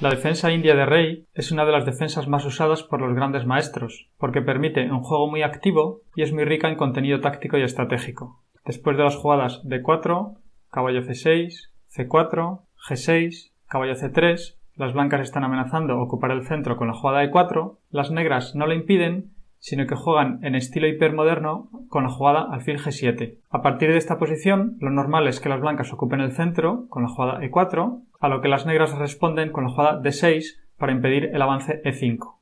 La defensa india de rey es una de las defensas más usadas por los grandes maestros, porque permite un juego muy activo y es muy rica en contenido táctico y estratégico. Después de las jugadas d4, caballo c6, c4, g6, caballo c3, las blancas están amenazando ocupar el centro con la jugada e4, las negras no lo impiden, sino que juegan en estilo hipermoderno con la jugada alfil g7. A partir de esta posición, lo normal es que las blancas ocupen el centro con la jugada e4, a lo que las negras responden con la jugada d6 para impedir el avance e5.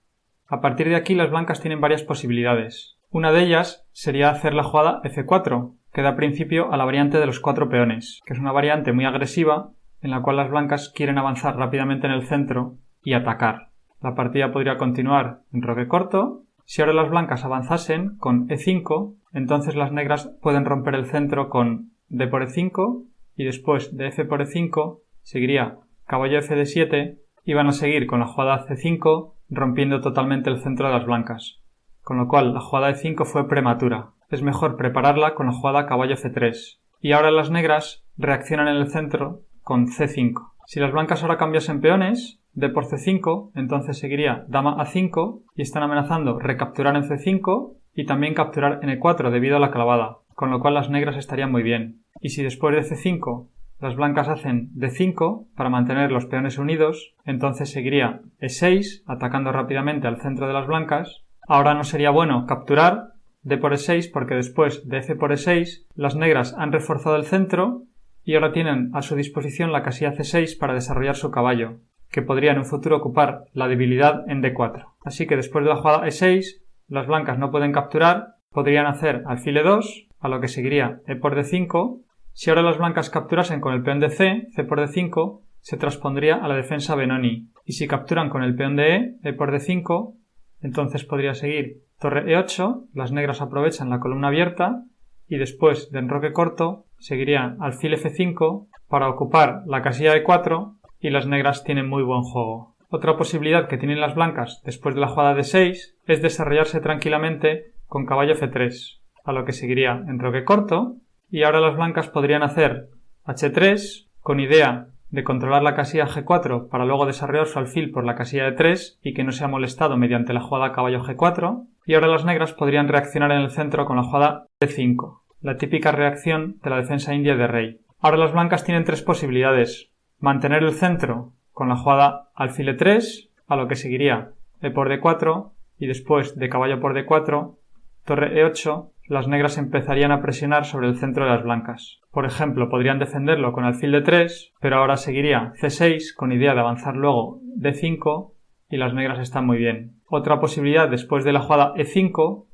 A partir de aquí, las blancas tienen varias posibilidades. Una de ellas sería hacer la jugada f4, que da principio a la variante de los 4 peones, que es una variante muy agresiva en la cual las blancas quieren avanzar rápidamente en el centro y atacar. La partida podría continuar en roque corto. Si ahora las blancas avanzasen con e5, entonces las negras pueden romper el centro con d por e5 y después de f por e5 seguiría caballo f de 7 y van a seguir con la jugada c5 rompiendo totalmente el centro de las blancas. Con lo cual la jugada e5 fue prematura. Es mejor prepararla con la jugada caballo c3. Y ahora las negras reaccionan en el centro con c5. Si las blancas ahora cambiasen peones, d por c5, entonces seguiría dama a5 y están amenazando recapturar en c5 y también capturar en e4 debido a la clavada, con lo cual las negras estarían muy bien. Y si después de c5 las blancas hacen d5 para mantener los peones unidos, entonces seguiría e6 atacando rápidamente al centro de las blancas. Ahora no sería bueno capturar d por e6 porque después de f por e6 las negras han reforzado el centro y ahora tienen a su disposición la casilla c6 para desarrollar su caballo, que podría en un futuro ocupar la debilidad en d4. Así que después de la jugada e6, las blancas no pueden capturar, podrían hacer alfil e2, a lo que seguiría e por d5. Si ahora las blancas capturasen con el peón de c por d5, se transpondría a la defensa Benoni. Y si capturan con el peón de e por d5, entonces podría seguir torre e8, las negras aprovechan la columna abierta y después de enroque corto seguiría alfil f5 para ocupar la casilla e4 y las negras tienen muy buen juego. Otra posibilidad que tienen las blancas después de la jugada d6 es desarrollarse tranquilamente con caballo f3, a lo que seguiría enroque corto y ahora las blancas podrían hacer h3 con idea de controlar la casilla g4 para luego desarrollar su alfil por la casilla e3 y que no sea molestado mediante la jugada caballo g4 y ahora las negras podrían reaccionar en el centro con la jugada d5, la típica reacción de la defensa india de rey. Ahora las blancas tienen tres posibilidades: mantener el centro con la jugada alfil e3, a lo que seguiría e por d4 y después de caballo por d4, torre e8, las negras empezarían a presionar sobre el centro de las blancas. Por ejemplo, podrían defenderlo con alfil d3, pero ahora seguiría c6 con idea de avanzar luego d5 y las negras están muy bien. Otra posibilidad después de la jugada e5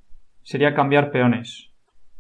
sería cambiar peones,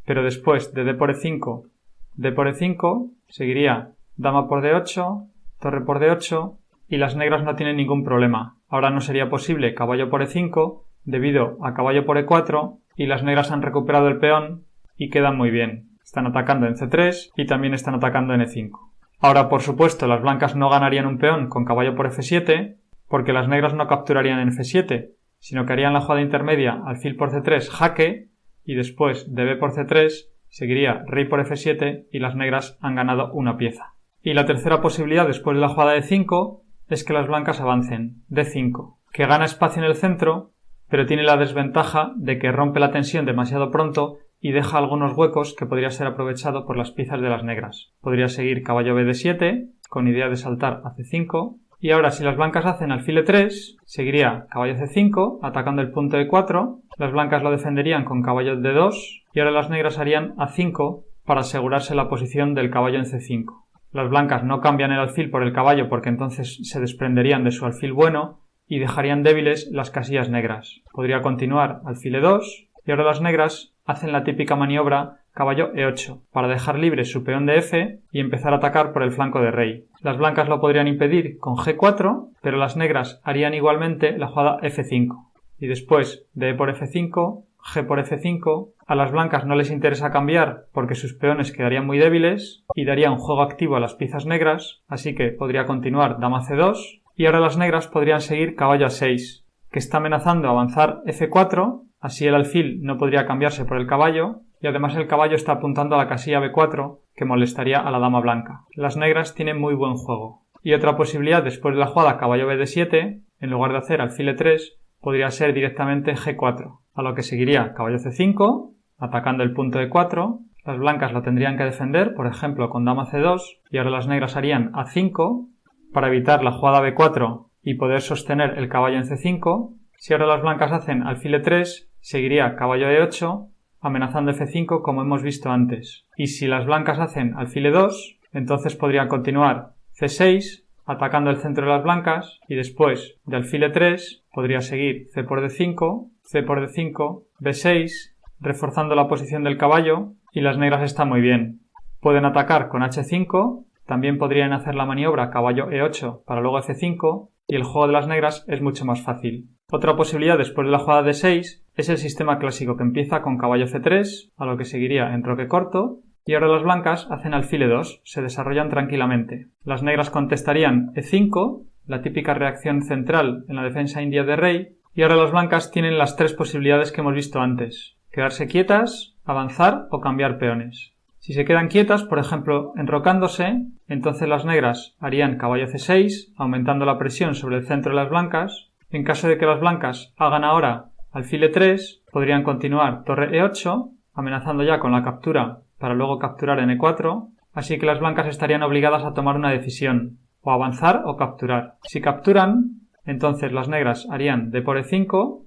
pero después de d por e5, d por e5, seguiría dama por d8, torre por d8 y las negras no tienen ningún problema. Ahora no sería posible caballo por e5 debido a caballo por e4 y las negras han recuperado el peón y quedan muy bien. Están atacando en c3 y también están atacando en e5. Ahora, por supuesto, las blancas no ganarían un peón con caballo por f7 porque las negras no capturarían en f7, sino que harían la jugada intermedia alfil por c3 jaque y después de b por c3 seguiría rey por f7 y las negras han ganado una pieza. Y la tercera posibilidad después de la jugada de 5 es que las blancas avancen d5, que gana espacio en el centro, pero tiene la desventaja de que rompe la tensión demasiado pronto y deja algunos huecos que podría ser aprovechado por las piezas de las negras. Podría seguir caballo b de 7 con idea de saltar a c5 y ahora si las blancas hacen alfil e3 seguiría caballo c5 atacando el punto e4, las blancas lo defenderían con caballo d2 y ahora las negras harían a5 para asegurarse la posición del caballo en c5. Las blancas no cambian el alfil por el caballo porque entonces se desprenderían de su alfil bueno y dejarían débiles las casillas negras. Podría continuar alfil e2 y ahora las negras hacen la típica maniobra caballo e8 para dejar libre su peón de f y empezar a atacar por el flanco de rey. Las blancas lo podrían impedir con g4, pero las negras harían igualmente la jugada f5 y después de e por f5, g por f5, a las blancas no les interesa cambiar porque sus peones quedarían muy débiles y daría un juego activo a las piezas negras, así que podría continuar dama c2 y ahora las negras podrían seguir caballo a6, que está amenazando avanzar f4, así el alfil no podría cambiarse por el caballo y además el caballo está apuntando a la casilla b4 que molestaría a la dama blanca. Las negras tienen muy buen juego. Y otra posibilidad después de la jugada caballo b de 7, en lugar de hacer alfil e3, podría ser directamente g4, a lo que seguiría caballo c5, atacando el punto e4, las blancas lo tendrían que defender, por ejemplo con dama c2, y ahora las negras harían a5, para evitar la jugada b4 y poder sostener el caballo en c5. Si ahora las blancas hacen alfil e3, seguiría caballo e8, amenazando f5 como hemos visto antes. Y si las blancas hacen alfil e2, entonces podrían continuar c6, atacando el centro de las blancas, y después de alfil e3 podría seguir c por d5, c por d5, b6, reforzando la posición del caballo, y las negras están muy bien. Pueden atacar con h5, también podrían hacer la maniobra caballo e8 para luego f5, y el juego de las negras es mucho más fácil. Otra posibilidad después de la jugada d6 es el sistema clásico que empieza con caballo c3, a lo que seguiría enroque corto, y ahora las blancas hacen alfil e2, se desarrollan tranquilamente. Las negras contestarían e5, la típica reacción central en la defensa india de rey, y ahora las blancas tienen las tres posibilidades que hemos visto antes: quedarse quietas, avanzar o cambiar peones. Si se quedan quietas, por ejemplo enrocándose, entonces las negras harían caballo c6, aumentando la presión sobre el centro de las blancas. En caso de que las blancas hagan ahora alfil e3, podrían continuar torre e8, amenazando ya con la captura para luego capturar en e4, así que las blancas estarían obligadas a tomar una decisión, o avanzar o capturar. Si capturan, entonces las negras harían d por e5,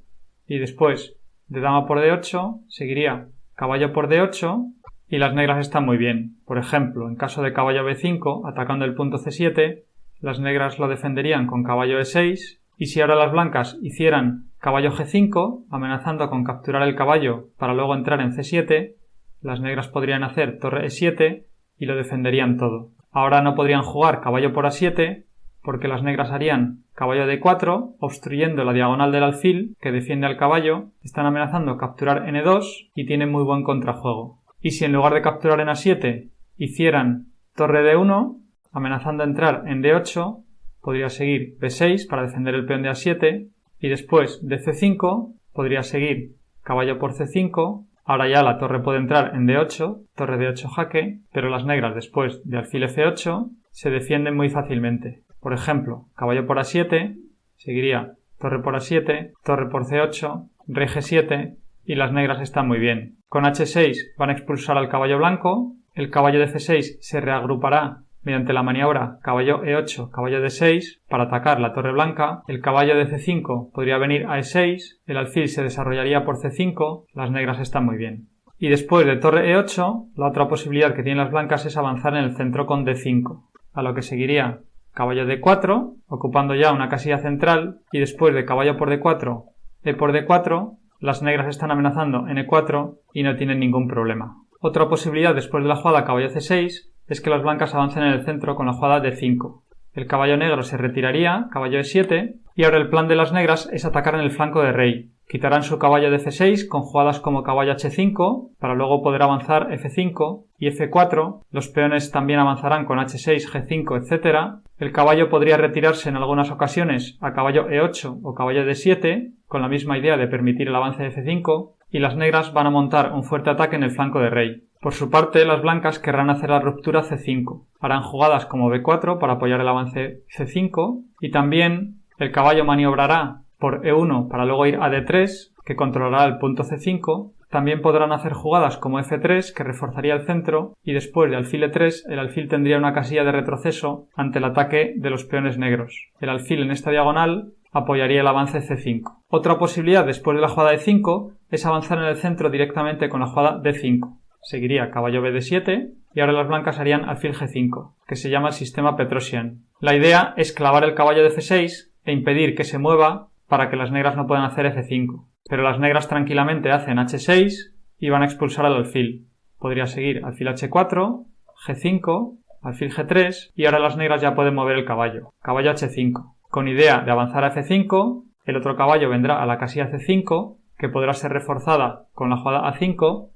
y después de dama por d8 seguiría caballo por d8, y las negras están muy bien. Por ejemplo, en caso de caballo b5, atacando el punto c7, las negras lo defenderían con caballo e6, y si ahora las blancas hicieran caballo g5, amenazando con capturar el caballo para luego entrar en c7, las negras podrían hacer torre e7 y lo defenderían todo. Ahora no podrían jugar caballo por a7 porque las negras harían caballo d4, obstruyendo la diagonal del alfil que defiende al caballo, están amenazando capturar en e2 y tienen muy buen contrajuego. Y si en lugar de capturar en a7 hicieran torre d1, amenazando entrar en d8, podría seguir b6 para defender el peón de a7, y después de c5 podría seguir caballo por c5. Ahora ya la torre puede entrar en d8, torre d8 jaque, pero las negras después de alfil f8 se defienden muy fácilmente. Por ejemplo, caballo por a7, seguiría torre por a7, torre por c8, rey g7, y las negras están muy bien. Con h6 van a expulsar al caballo blanco, el caballo de c6 se reagrupará mediante la maniobra caballo e8, caballo d6 para atacar la torre blanca, el caballo de c5 podría venir a e6, el alfil se desarrollaría por c5, las negras están muy bien. Y después de torre e8, la otra posibilidad que tienen las blancas es avanzar en el centro con d5, a lo que seguiría caballo d4, ocupando ya una casilla central, y después de caballo por d4, e por d4, las negras están amenazando en e4 y no tienen ningún problema. Otra posibilidad después de la jugada caballo c6 es que las blancas avancen en el centro con la jugada d5. El caballo negro se retiraría, caballo e7, y ahora el plan de las negras es atacar en el flanco de rey. Quitarán su caballo de c6 con jugadas como caballo h5 para luego poder avanzar f5 y f4. Los peones también avanzarán con h6, g5, etc. El caballo podría retirarse en algunas ocasiones a caballo e8 o caballo d7 con la misma idea de permitir el avance de f5, y las negras van a montar un fuerte ataque en el flanco de rey. Por su parte, las blancas querrán hacer la ruptura c5. Harán jugadas como b4 para apoyar el avance c5, y también el caballo maniobrará por e1 para luego ir a d3, que controlará el punto c5. También podrán hacer jugadas como f3, que reforzaría el centro, y después de alfil e3, el alfil tendría una casilla de retroceso ante el ataque de los peones negros. El alfil en esta diagonal apoyaría el avance c5. Otra posibilidad después de la jugada e5 es avanzar en el centro directamente con la jugada d5. Seguiría caballo b de 7 y ahora las blancas harían alfil g5, que se llama el sistema Petrosian. La idea es clavar el caballo de f6 e impedir que se mueva para que las negras no puedan hacer f5. Pero las negras tranquilamente hacen h6 y van a expulsar al alfil. Podría seguir alfil h4, g5, alfil g3 y ahora las negras ya pueden mover el caballo. Caballo h5. Con idea de avanzar a f5, el otro caballo vendrá a la casilla c5, que podrá ser reforzada con la jugada a5,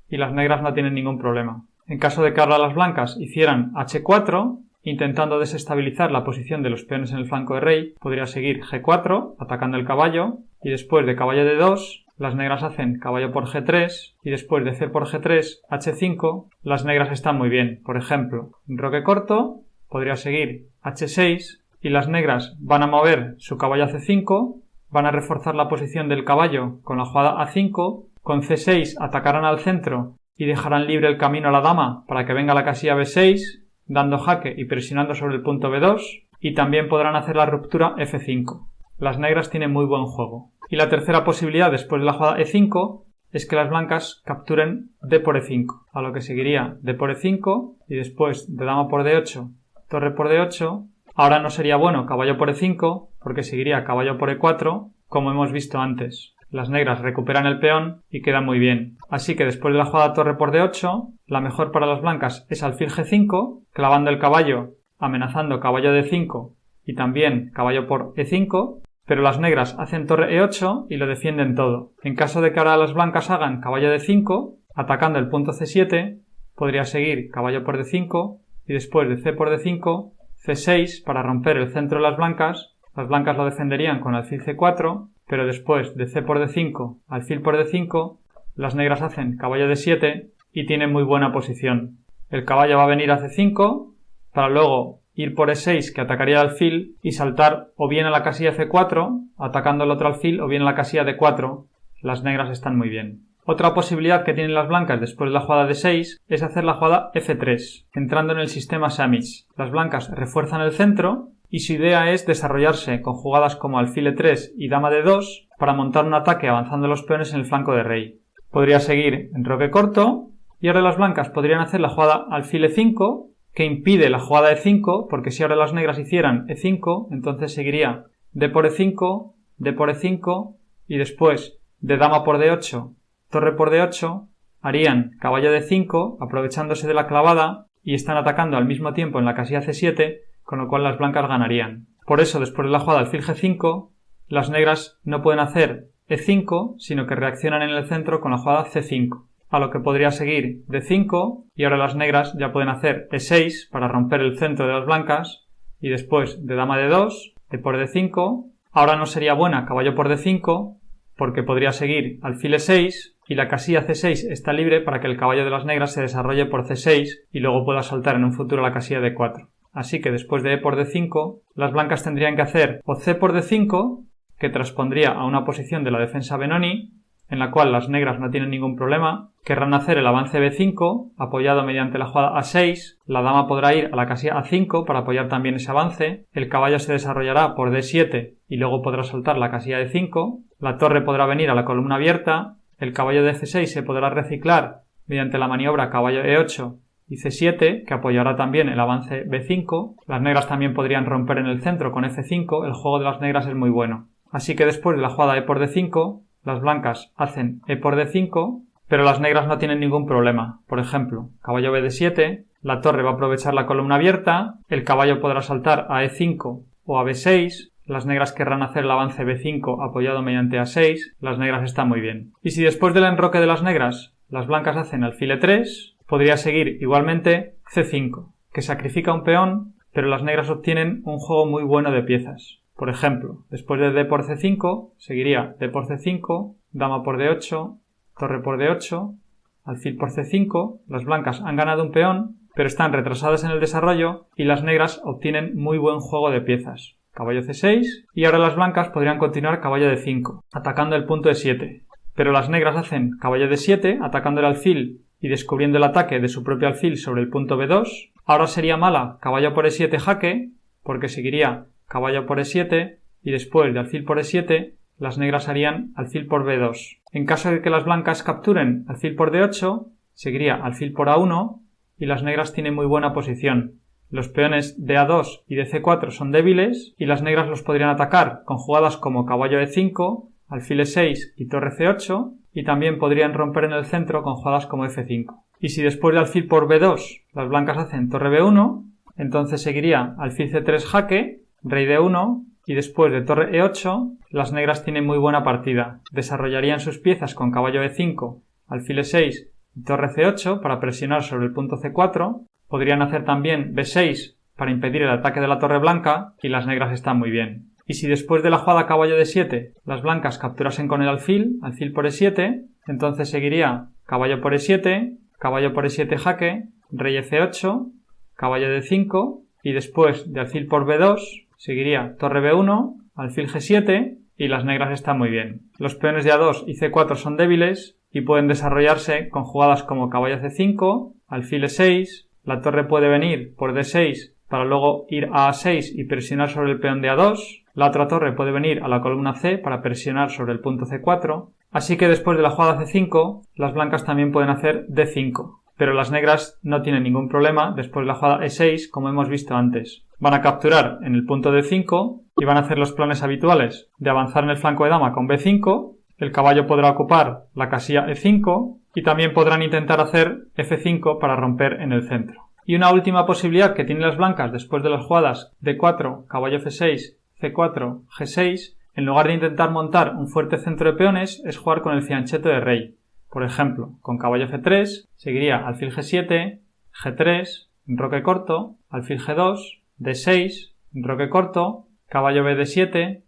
y las negras no tienen ningún problema. En caso de que ahora las blancas hicieran h4, intentando desestabilizar la posición de los peones en el flanco de rey, podría seguir g4, atacando el caballo, y después de caballo d2, las negras hacen caballo por g3, y después de c por g3, h5, las negras están muy bien. Por ejemplo, enroque corto, podría seguir h6 y las negras van a mover su caballo a c5, van a reforzar la posición del caballo con la jugada a5, con c6 atacarán al centro y dejarán libre el camino a la dama para que venga la casilla b6, dando jaque y presionando sobre el punto b2, y también podrán hacer la ruptura f5. Las negras tienen muy buen juego. Y la tercera posibilidad después de la jugada e5 es que las blancas capturen d por e5, a lo que seguiría d por e5 y después de dama por d8, torre por d8. Ahora no sería bueno caballo por e5 porque seguiría caballo por e4 como hemos visto antes. Las negras recuperan el peón y queda muy bien. Así que después de la jugada torre por d8, la mejor para las blancas es alfil g5, clavando el caballo, amenazando caballo d5 y también caballo por e5, pero las negras hacen torre e8 y lo defienden todo. En caso de que ahora las blancas hagan caballo d5, atacando el punto c7, podría seguir caballo por d5 y después de c por d5, c6 para romper el centro de las blancas lo defenderían con alfil c4, pero después de c por d5, alfil por d5, las negras hacen caballo d7 y tienen muy buena posición. El caballo va a venir a c5 para luego ir por e6 que atacaría el alfil y saltar o bien a la casilla c4 atacando el otro alfil o bien a la casilla d4. Las negras están muy bien. Otra posibilidad que tienen las blancas después de la jugada d6 es hacer la jugada f3, entrando en el sistema Samish. Las blancas refuerzan el centro y su idea es desarrollarse con jugadas como alfil e3 y dama d2 para montar un ataque avanzando los peones en el flanco de rey. Podría seguir enroque corto y ahora las blancas podrían hacer la jugada alfil e5 que impide la jugada e5 porque si ahora las negras hicieran e5 entonces seguiría d por e5, d por e5 y después de dama por d8, torre por d8, harían caballo d5 aprovechándose de la clavada y están atacando al mismo tiempo en la casilla c7, con lo cual las blancas ganarían. Por eso, después de la jugada alfil g5, las negras no pueden hacer e5, sino que reaccionan en el centro con la jugada c5, a lo que podría seguir d5 y ahora las negras ya pueden hacer e6 para romper el centro de las blancas y después de dama d2, d por d5, ahora no sería buena caballo por d5 porque podría seguir alfil e6 y la casilla c6 está libre para que el caballo de las negras se desarrolle por c6 y luego pueda saltar en un futuro a la casilla d4. Así que después de e por d5, las blancas tendrían que hacer o c por d5, que transpondría a una posición de la defensa Benoni, en la cual las negras no tienen ningún problema, querrán hacer el avance b5, apoyado mediante la jugada a6, la dama podrá ir a la casilla a5 para apoyar también ese avance, el caballo se desarrollará por d7 y luego podrá saltar la casilla d5, la torre podrá venir a la columna abierta, el caballo de c6 se podrá reciclar mediante la maniobra caballo e8 y c7, que apoyará también el avance b5. Las negras también podrían romper en el centro con f5, el juego de las negras es muy bueno. Así que después de la jugada e por d5, las blancas hacen e por d5, pero las negras no tienen ningún problema. Por ejemplo, caballo b7, la torre va a aprovechar la columna abierta, el caballo podrá saltar a e5 o a b6, las negras querrán hacer el avance b5 apoyado mediante a6, las negras están muy bien. Y si después del enroque de las negras, las blancas hacen alfil e3, podría seguir igualmente c5, que sacrifica un peón, pero las negras obtienen un juego muy bueno de piezas. Por ejemplo, después de d por c5, seguiría d por c5, dama por d8, torre por d8, alfil por c5, las blancas han ganado un peón, pero están retrasadas en el desarrollo y las negras obtienen muy buen juego de piezas. Caballo c6 y ahora las blancas podrían continuar caballo d5, atacando el punto e7. Pero las negras hacen caballo d7, atacando el alfil y descubriendo el ataque de su propio alfil sobre el punto b2. Ahora sería mala caballo por e7 jaque, porque seguiría caballo por e7 y después de alfil por e7 las negras harían alfil por b2. En caso de que las blancas capturen alfil por d8, seguiría alfil por a1 y las negras tienen muy buena posición. Los peones de a2 y de c4 son débiles y las negras los podrían atacar con jugadas como caballo e5, alfil e6 y torre c8 y también podrían romper en el centro con jugadas como f5. Y si después de alfil por b2 las blancas hacen torre b1, entonces seguiría alfil c3 jaque, rey d1 y después de torre e8 las negras tienen muy buena partida. Desarrollarían sus piezas con caballo e5, alfil e6 y torre c8 para presionar sobre el punto c4. Podrían hacer también b6 para impedir el ataque de la torre blanca y las negras están muy bien. Y si después de la jugada caballo d7 las blancas capturasen con el alfil por e7, entonces seguiría caballo por e7 jaque, rey f8, caballo d5 y después de alfil por B2 seguiría torre B1, alfil G7 y las negras están muy bien. Los peones de A2 y C4 son débiles y pueden desarrollarse con jugadas como caballo C5, alfil E6, la torre puede venir por D6 para luego ir a A6 y presionar sobre el peón de A2, la otra torre puede venir a la columna C para presionar sobre el punto C4, así que después de la jugada C5, las blancas también pueden hacer D5, pero las negras no tienen ningún problema después de la jugada E6, como hemos visto antes. Van a capturar en el punto D5 y van a hacer los planes habituales de avanzar en el flanco de dama con B5, el caballo podrá ocupar la casilla E5 y también podrán intentar hacer F5 para romper en el centro. Y una última posibilidad que tienen las blancas después de las jugadas D4, caballo F6, C4, G6, en lugar de intentar montar un fuerte centro de peones, es jugar con el fianchetto de rey. Por ejemplo, con caballo F3 seguiría alfil G7, G3, enroque corto, alfil G2, D6, enroque corto, caballo BD7,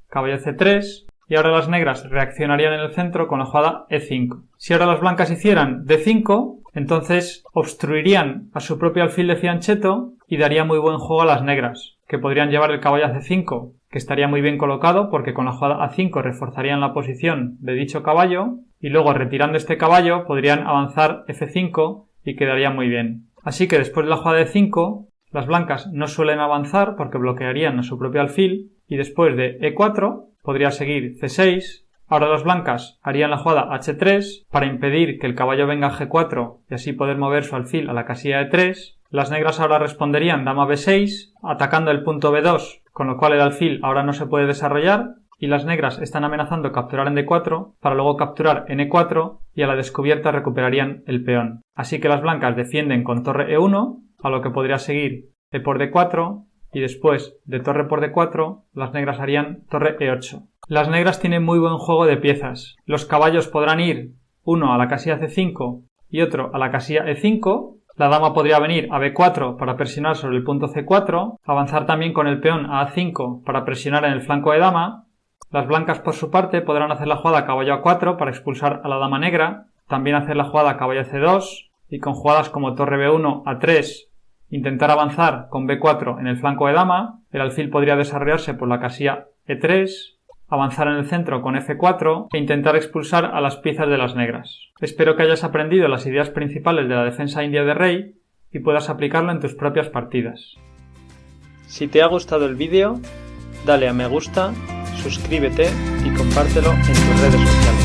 caballo C3 y ahora las negras reaccionarían en el centro con la jugada E5. Si ahora las blancas hicieran D5, entonces obstruirían a su propio alfil de fianchetto y daría muy buen juego a las negras, que podrían llevar el caballo a C5, que estaría muy bien colocado porque con la jugada A5 reforzarían la posición de dicho caballo y luego retirando este caballo podrían avanzar F5 y quedaría muy bien. Así que después de la jugada de 5, las blancas no suelen avanzar porque bloquearían a su propio alfil y después de E4 podría seguir C6. Ahora las blancas harían la jugada H3 para impedir que el caballo venga a G4 y así poder mover su alfil a la casilla E3. Las negras ahora responderían dama B6 atacando el punto B2, con lo cual el alfil ahora no se puede desarrollar y las negras están amenazando capturar en D4 para luego capturar en E4 y a la descubierta recuperarían el peón. Así que las blancas defienden con torre E1, a lo que podría seguir E por D4 y después de torre por D4 las negras harían torre E8. Las negras tienen muy buen juego de piezas. Los caballos podrán ir uno a la casilla C5 y otro a la casilla E5. La dama podría venir a B4 para presionar sobre el punto C4, avanzar también con el peón a A5 para presionar en el flanco de dama. Las blancas por su parte podrán hacer la jugada caballo A4 para expulsar a la dama negra, también hacer la jugada caballo C2 y con jugadas como torre B1 A3 intentar avanzar con B4 en el flanco de dama. El alfil podría desarrollarse por la casilla E3, avanzar en el centro con F4 e intentar expulsar a las piezas de las negras. Espero que hayas aprendido las ideas principales de la defensa india de rey y puedas aplicarlo en tus propias partidas. Si te ha gustado el vídeo, dale a me gusta, suscríbete y compártelo en tus redes sociales.